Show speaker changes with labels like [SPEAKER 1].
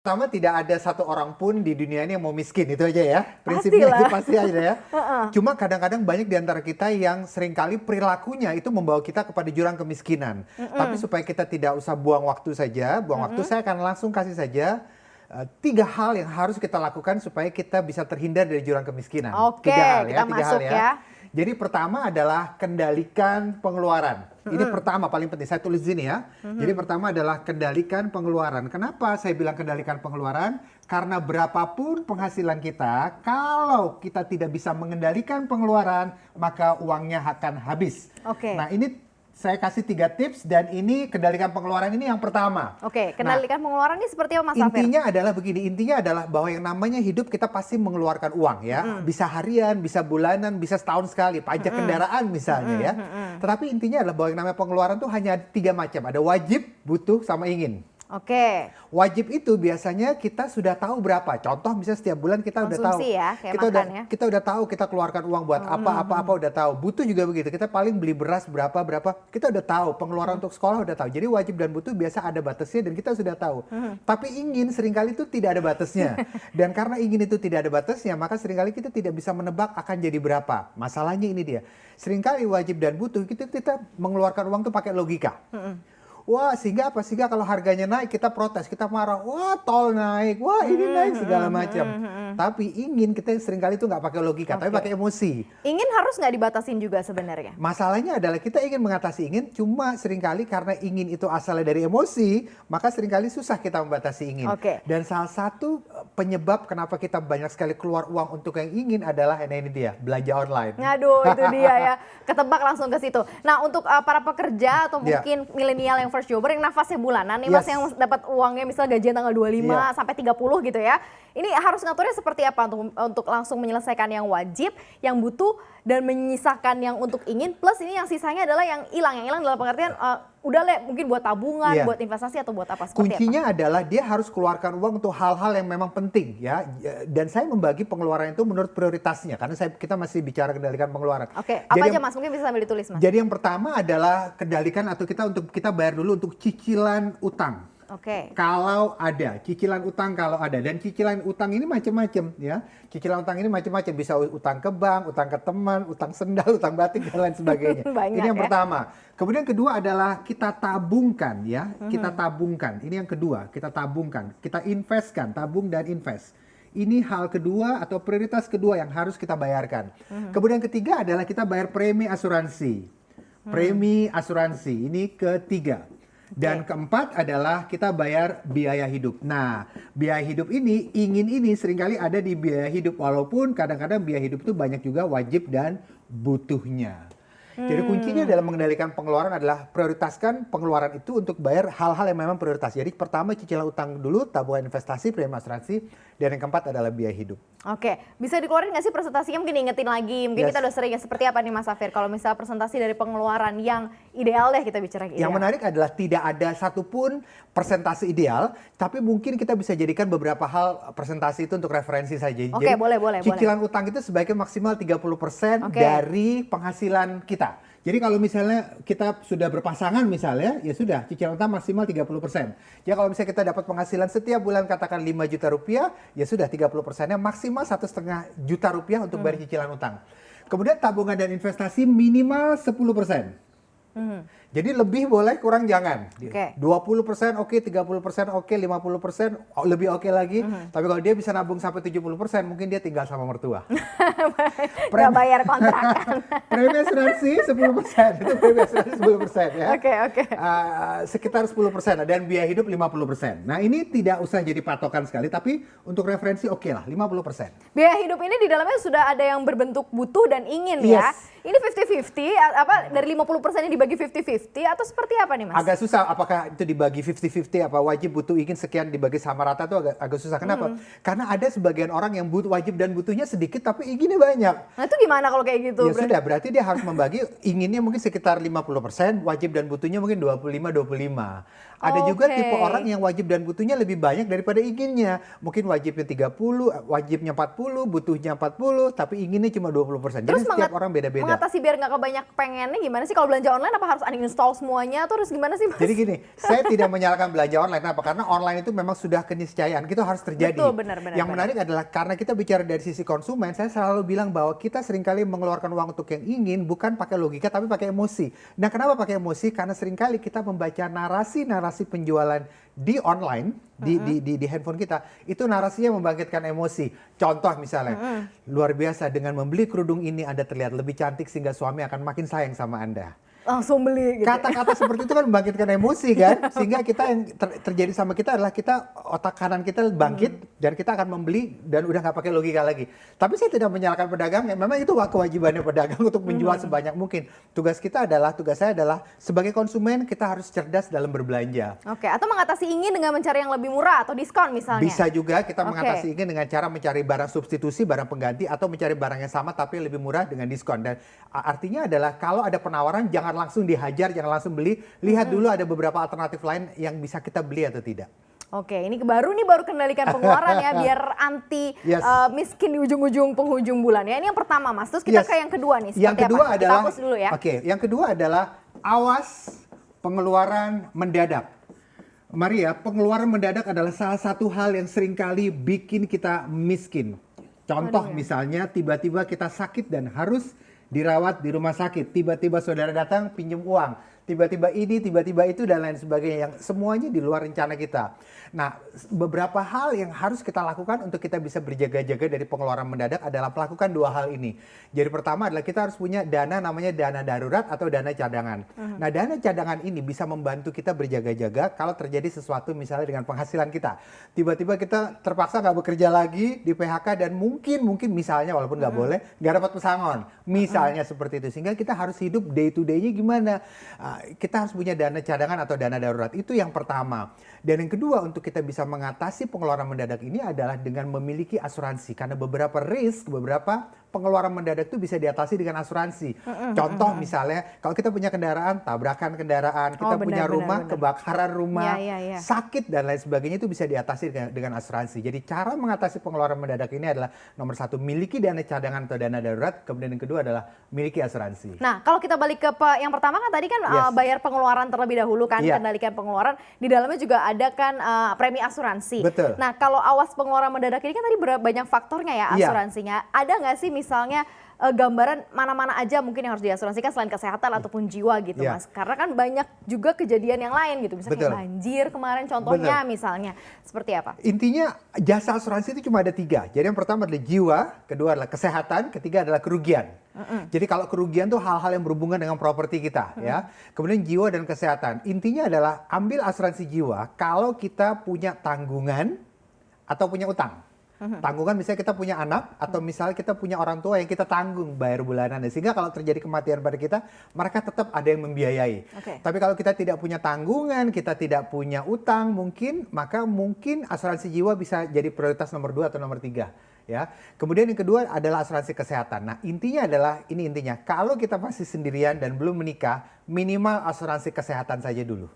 [SPEAKER 1] Pertama, tidak ada satu orang pun di dunia ini yang mau miskin, itu aja ya. Prinsipnya itu pasti ada ya. Cuma kadang-kadang banyak di antara kita yang seringkali perilakunya itu membawa kita kepada jurang kemiskinan. Tapi supaya kita tidak usah buang waktu saja, saya akan langsung kasih saja 3 hal yang harus kita lakukan supaya kita bisa terhindar dari jurang kemiskinan.
[SPEAKER 2] Oke,
[SPEAKER 1] 3 hal
[SPEAKER 2] kita
[SPEAKER 1] ya, 3
[SPEAKER 2] masuk
[SPEAKER 1] hal
[SPEAKER 2] ya.
[SPEAKER 1] Jadi pertama adalah kendalikan pengeluaran. Ini pertama paling penting, saya tulis di sini ya. Jadi pertama adalah kendalikan pengeluaran. Kenapa saya bilang kendalikan pengeluaran? Karena berapapun penghasilan kita, kalau kita tidak bisa mengendalikan pengeluaran, maka uangnya akan habis.
[SPEAKER 2] Oke.
[SPEAKER 1] Nah, ini saya kasih 3 tips dan ini kendalikan pengeluaran ini yang pertama.
[SPEAKER 2] Oke, kendalikan pengeluaran ini seperti apa Mas Safir?
[SPEAKER 1] Intinya adalah begini, intinya adalah bahwa yang namanya hidup kita pasti mengeluarkan uang ya. Bisa harian, bisa bulanan, bisa setahun sekali, pajak kendaraan misalnya ya. Tetapi intinya adalah bahwa yang namanya pengeluaran tuh hanya 3 macam, ada wajib, butuh, sama ingin.
[SPEAKER 2] Oke.
[SPEAKER 1] Wajib itu biasanya kita sudah tahu berapa. Contoh misalnya setiap bulan kita udah tahu.
[SPEAKER 2] Konsumsi ya, kayak
[SPEAKER 1] kita
[SPEAKER 2] makan
[SPEAKER 1] udah
[SPEAKER 2] ya.
[SPEAKER 1] kita udah tahu kita keluarkan uang buat apa udah tahu. Butuh juga begitu. Kita paling beli beras berapa kita udah tahu. Pengeluaran untuk sekolah udah tahu. Jadi wajib dan butuh biasa ada batasnya dan kita sudah tahu. Tapi ingin seringkali itu tidak ada batasnya. Dan karena ingin itu tidak ada batasnya, maka seringkali kita tidak bisa menebak akan jadi berapa. Masalahnya ini dia. Seringkali wajib dan butuh kita mengeluarkan uang tuh pakai logika. Wah, sehingga apa? Sehingga kalau harganya naik kita protes, kita marah. Wah, tol naik, wah ini naik segala macam. Tapi ingin kita seringkali itu nggak pakai logika, tapi pakai emosi.
[SPEAKER 2] Ingin harus nggak dibatasin juga sebenarnya?
[SPEAKER 1] Masalahnya adalah kita ingin mengatasi ingin, cuma seringkali karena ingin itu asalnya dari emosi, maka seringkali susah kita membatasi ingin. Dan salah satu penyebab kenapa kita banyak sekali keluar uang untuk yang ingin adalah ini dia, belanja online.
[SPEAKER 2] Ngaduh, itu dia ya. Ketebak langsung ke situ. Nah, untuk para pekerja atau mungkin milenial yang first jobber yang nafasnya bulanan nih Mas, yang dapat uangnya misalnya gajian tanggal 25 sampai 30 gitu ya. Ini harus ngaturnya seperti apa untuk langsung menyelesaikan yang wajib, yang butuh, dan menyisakan yang untuk ingin, plus ini yang sisanya adalah yang hilang. Yang hilang dalam pengertian udah mungkin buat tabungan, buat investasi atau buat apa, seperti
[SPEAKER 1] kuncinya adalah dia harus keluarkan uang untuk hal-hal yang memang penting ya. Dan saya membagi pengeluaran itu menurut prioritasnya karena kita masih bicara kendalikan pengeluaran.
[SPEAKER 2] Oke, apa aja Mas? Mungkin bisa sambil ditulis Mas.
[SPEAKER 1] Jadi yang pertama adalah kendalikan atau kita bayar dulu untuk cicilan utang. Kalau ada cicilan utang, dan cicilan utang ini macam-macam ya. Cicilan utang ini macam-macam, bisa utang ke bank, utang ke teman, utang sendal, utang batik dan lain sebagainya. Ini yang pertama. Kemudian kedua adalah kita tabungkan ya. Kita tabungkan. Ini yang kedua, kita tabungkan, kita investkan, tabung dan invest. Ini hal kedua atau prioritas kedua yang harus kita bayarkan. Kemudian ketiga adalah kita bayar premi asuransi. Premi asuransi ini ketiga. Dan keempat adalah kita bayar biaya hidup. Nah, biaya hidup ini, ingin ini seringkali ada di biaya hidup. Walaupun kadang-kadang biaya hidup itu banyak juga wajib dan butuhnya. Jadi kuncinya dalam mengendalikan pengeluaran adalah prioritaskan pengeluaran itu untuk bayar hal-hal yang memang prioritas. Jadi pertama cicilan utang dulu, tabungan investasi, premi asuransi, dan yang keempat adalah biaya hidup. Oke,
[SPEAKER 2] bisa dikeluarin nggak sih presentasinya? Mungkin ingetin lagi, mungkin kita udah sering ya. Seperti apa nih Mas Safir kalau misalnya presentasi dari pengeluaran yang ideal deh, kita bicara ideal.
[SPEAKER 1] Yang menarik adalah tidak ada satupun presentasi ideal, tapi mungkin kita bisa jadikan beberapa hal presentasi itu untuk referensi saja.
[SPEAKER 2] Oke, boleh.
[SPEAKER 1] Cicilan utang itu sebaiknya maksimal 30% dari penghasilan kita. Jadi kalau misalnya kita sudah berpasangan misalnya, ya sudah cicilan utang maksimal 30%. Ya kalau misalnya kita dapat penghasilan setiap bulan katakan 5 juta rupiah, ya sudah 30%-nya maksimal 1,5 juta rupiah untuk bayar cicilan utang. Kemudian tabungan dan investasi minimal 10%. Jadi lebih boleh, kurang jangan. 20% oke, 30% oke, 50% lebih oke lagi. Tapi kalau dia bisa nabung sampai 70%, mungkin dia tinggal sama mertua.
[SPEAKER 2] Nggak bayar kontrakan.
[SPEAKER 1] Premi asuransi 10%, itu premi asuransi 10% ya. Sekitar 10%, dan biaya hidup 50%. Nah ini tidak usah jadi patokan sekali, tapi untuk referensi oke lah, 50%.
[SPEAKER 2] Biaya hidup ini di dalamnya sudah ada yang berbentuk butuh dan ingin ya. Ini 50-50, apa dari 50% yang dibagi 50-50 atau seperti apa nih Mas?
[SPEAKER 1] Agak susah, apakah itu dibagi 50-50, apa wajib butuh ingin sekian dibagi sama rata itu agak susah. Kenapa? Karena ada sebagian orang yang wajib dan butuhnya sedikit tapi inginnya banyak.
[SPEAKER 2] Nah itu gimana kalau kayak gitu?
[SPEAKER 1] Ya sudah, berarti dia harus membagi inginnya mungkin sekitar 50%, wajib dan butuhnya mungkin 25-25. Ada juga tipe orang yang wajib dan butuhnya lebih banyak daripada inginnya. Mungkin wajibnya 30, wajibnya 40, butuhnya 40, tapi inginnya cuma 20%. Jadi setiap orang beda-beda.
[SPEAKER 2] Mengatasi biar nggak kebanyak pengennya gimana sih? Kalau belanja online apa harus uninstall semuanya? Terus gimana sih, Mas?
[SPEAKER 1] Jadi gini, saya tidak menyalahkan belanja online. Kenapa? Karena online itu memang sudah keniscayaan. Itu harus terjadi.
[SPEAKER 2] Betul, benar.
[SPEAKER 1] Yang menarik adalah karena kita bicara dari sisi konsumen, saya selalu bilang bahwa kita seringkali mengeluarkan uang untuk yang ingin, bukan pakai logika, tapi pakai emosi. Nah, kenapa pakai emosi? Karena seringkali kita membaca narasi-narasi penjualan di online, di handphone kita, itu narasinya membangkitkan emosi. Contoh misalnya, luar biasa dengan membeli kerudung ini Anda terlihat lebih cantik sehingga suami akan makin sayang sama Anda.
[SPEAKER 2] Langsung beli gitu.
[SPEAKER 1] Kata-kata seperti itu kan membangkitkan emosi kan, sehingga kita yang terjadi sama kita adalah kita otak kanan kita bangkit dan kita akan membeli dan udah nggak pakai logika lagi. Tapi saya tidak menyalahkan pedagang, memang itu kewajibannya pedagang untuk menjual sebanyak mungkin. Tugas saya adalah sebagai konsumen kita harus cerdas dalam berbelanja.
[SPEAKER 2] Oke, atau mengatasi ingin dengan mencari yang lebih murah atau diskon misalnya.
[SPEAKER 1] Bisa juga kita mengatasi ingin dengan cara mencari barang substitusi, barang pengganti, atau mencari barang yang sama tapi lebih murah dengan diskon. Dan artinya adalah kalau ada penawaran jangan langsung dihajar, jangan langsung beli. Lihat dulu ada beberapa alternatif lain yang bisa kita beli atau tidak.
[SPEAKER 2] Oke, ini baru kendalikan pengeluaran ya biar anti miskin di ujung-ujung penghujung bulan ya. Ini yang pertama, Mas. Terus kita ke yang kedua nih.
[SPEAKER 1] Yang kedua adalah,
[SPEAKER 2] kita hapus dulu ya.
[SPEAKER 1] Oke, yang kedua adalah awas pengeluaran mendadak. Maria, pengeluaran mendadak adalah salah satu hal yang seringkali bikin kita miskin. Contoh misalnya tiba-tiba kita sakit dan harus dirawat di rumah sakit, tiba-tiba saudara datang pinjam uang, tiba-tiba ini, tiba-tiba itu dan lain sebagainya yang semuanya di luar rencana kita. Nah, beberapa hal yang harus kita lakukan untuk kita bisa berjaga-jaga dari pengeluaran mendadak adalah melakukan dua hal ini. Jadi pertama adalah kita harus punya dana namanya dana darurat atau dana cadangan. Nah, dana cadangan ini bisa membantu kita berjaga-jaga kalau terjadi sesuatu misalnya dengan penghasilan kita. Tiba-tiba kita terpaksa nggak bekerja lagi di PHK dan mungkin misalnya walaupun nggak boleh, nggak dapat pesangon. Misalnya seperti itu. Sehingga kita harus hidup day to day-nya gimana. Kita harus punya dana cadangan atau dana darurat. Itu yang pertama. Dan yang kedua untuk kita bisa mengatasi pengeluaran mendadak ini adalah dengan memiliki asuransi. Karena beberapa pengeluaran mendadak itu bisa diatasi dengan asuransi. Contoh misalnya kalau kita punya kendaraan, tabrakan kendaraan, kita punya rumah, kebakaran rumah, sakit dan lain sebagainya itu bisa diatasi dengan asuransi. Jadi cara mengatasi pengeluaran mendadak ini adalah nomor satu, miliki dana cadangan atau dana darurat. Kemudian yang kedua adalah miliki asuransi.
[SPEAKER 2] Nah, kalau kita balik ke yang pertama kan tadi kan bayar pengeluaran terlebih dahulu kan, kendalikan pengeluaran. Di dalamnya juga ada kan premi asuransi.
[SPEAKER 1] Betul.
[SPEAKER 2] Nah, kalau awas pengeluaran mendadak ini kan tadi banyak faktornya ya asuransinya. Ada nggak sih misalnya gambaran mana-mana aja mungkin yang harus diasuransikan selain kesehatan ataupun jiwa gitu, Mas? Karena kan banyak juga kejadian yang lain gitu, misalnya kayak banjir kemarin contohnya misalnya. Seperti apa?
[SPEAKER 1] Intinya jasa asuransi itu cuma ada 3. Jadi yang pertama adalah jiwa, kedua adalah kesehatan, ketiga adalah kerugian. Jadi kalau kerugian tuh hal-hal yang berhubungan dengan properti kita ya. Kemudian jiwa dan kesehatan. Intinya adalah ambil asuransi jiwa kalau kita punya tanggungan atau punya utang. Tanggungan misalnya kita punya anak atau misalnya kita punya orang tua yang kita tanggung bayar bulanan. Sehingga kalau terjadi kematian pada kita, mereka tetap ada yang membiayai. Tapi kalau kita tidak punya tanggungan, kita tidak punya utang maka mungkin asuransi jiwa bisa jadi prioritas nomor 2 atau nomor 3. Ya. Kemudian yang kedua adalah asuransi kesehatan. Nah, intinya adalah kalau kita masih sendirian dan belum menikah, minimal asuransi kesehatan saja dulu.